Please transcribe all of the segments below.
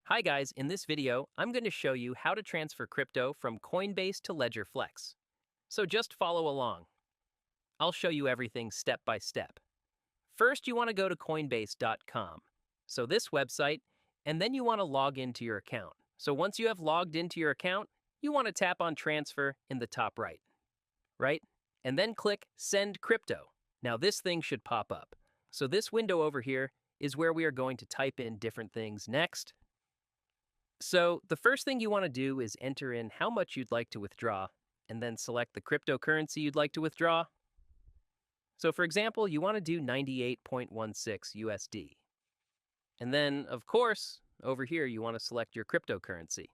Hi guys, in this video, I'm going to show you how to transfer crypto from Coinbase to Ledger Flex. So just follow along. I'll show you everything step by step. First, you want to go to coinbase.com. So this website, and then you want to log into your account. So once you have logged into your account, you want to tap on Transfer in the top right? And then click Send Crypto. Now this thing should pop up. So this window over here is where we are going to type in different things next. So the first thing you want to do is enter in how much you'd like to withdraw, and then select the cryptocurrency you'd like to withdraw. So for example, you want to do 98.16 USD. And then, of course, over here you want to select your cryptocurrency.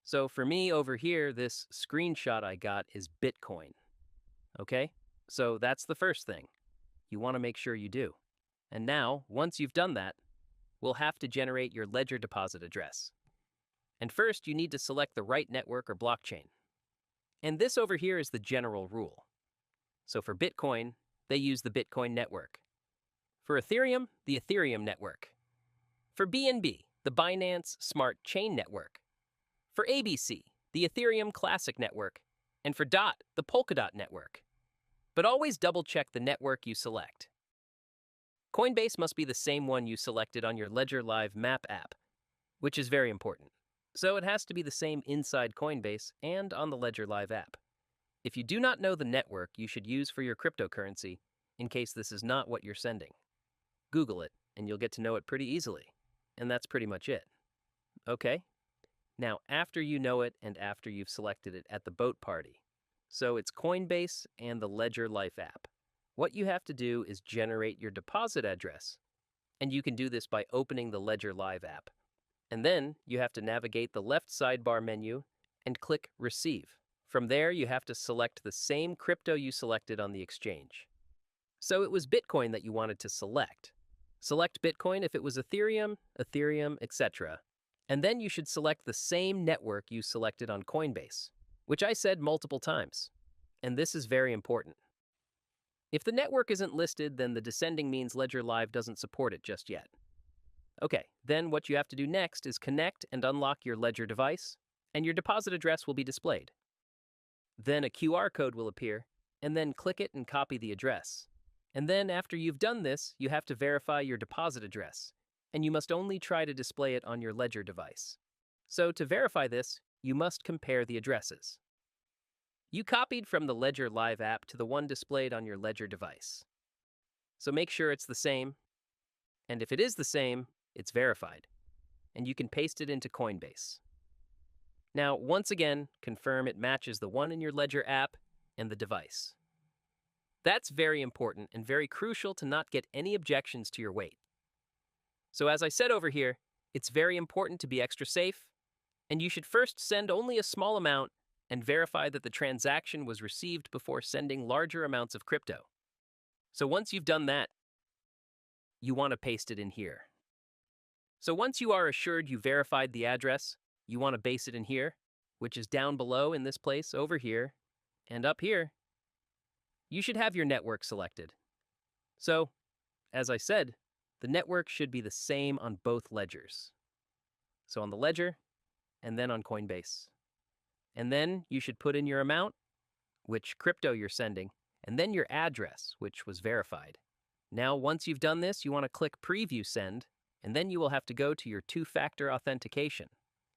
So for me over here, this screenshot I got is Bitcoin. Okay? So that's the first thing. You want to make sure you do. And now, once you've done that, we'll have to generate your ledger deposit address. And first, you need to select the right network or blockchain. And this over here is the general rule. So for Bitcoin, they use the Bitcoin network. For Ethereum, the Ethereum network. For BNB, the Binance Smart Chain network. For ABC, the Ethereum Classic network. And for DOT, the Polkadot network. But always double-check the network you select. Coinbase must be the same one you selected on your Ledger Live Map app, which is very important. So it has to be the same inside Coinbase and on the Ledger Live app. If you do not know the network you should use for your cryptocurrency, in case this is not what you're sending, Google it and you'll get to know it pretty easily. And that's pretty much it. Okay? Now, after you know it and after you've selected it at the boat party, so it's Coinbase and the Ledger Live app, what you have to do is generate your deposit address. And you can do this by opening the Ledger Live app. And then you have to navigate the left sidebar menu and click Receive. From there, you have to select the same crypto you selected on the exchange. So it was Bitcoin that you wanted to select. Select Bitcoin if it was Ethereum, etc. And then you should select the same network you selected on Coinbase, which I said multiple times. And this is very important. If the network isn't listed, then the descending means Ledger Live doesn't support it just yet. Okay, then what you have to do next is connect and unlock your Ledger device, and your deposit address will be displayed. Then a QR code will appear, and then click it and copy the address. And then after you've done this, you have to verify your deposit address, and you must only try to display it on your Ledger device. So to verify this, you must compare the addresses. You copied from the Ledger Live app to the one displayed on your Ledger device. So make sure it's the same, and if it is the same, it's verified, and you can paste it into Coinbase. Now, once again, confirm it matches the one in your Ledger app and the device. That's very important and very crucial to not get any objections to your weight. So as I said over here, it's very important to be extra safe, and you should first send only a small amount and verify that the transaction was received before sending larger amounts of crypto. So once you've done that, you want to paste it in here. So once you are assured you verified the address, you want to base it in here, which is down below in this place, over here, and up here. You should have your network selected. So, as I said, the network should be the same on both ledgers. So on the ledger, and then on Coinbase. And then you should put in your amount, which crypto you're sending, and then your address, which was verified. Now, once you've done this, you want to click Preview Send, and then you will have to go to your two-factor authentication.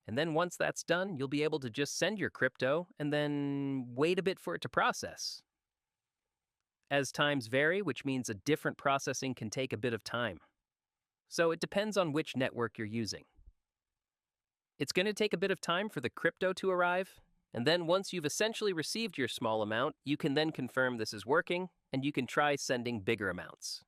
And then once that's done, you'll be able to just send your crypto and then wait a bit for it to process. As times vary, which means a different processing can take a bit of time. So it depends on which network you're using. It's going to take a bit of time for the crypto to arrive, and then once you've essentially received your small amount, you can then confirm this is working, and you can try sending bigger amounts.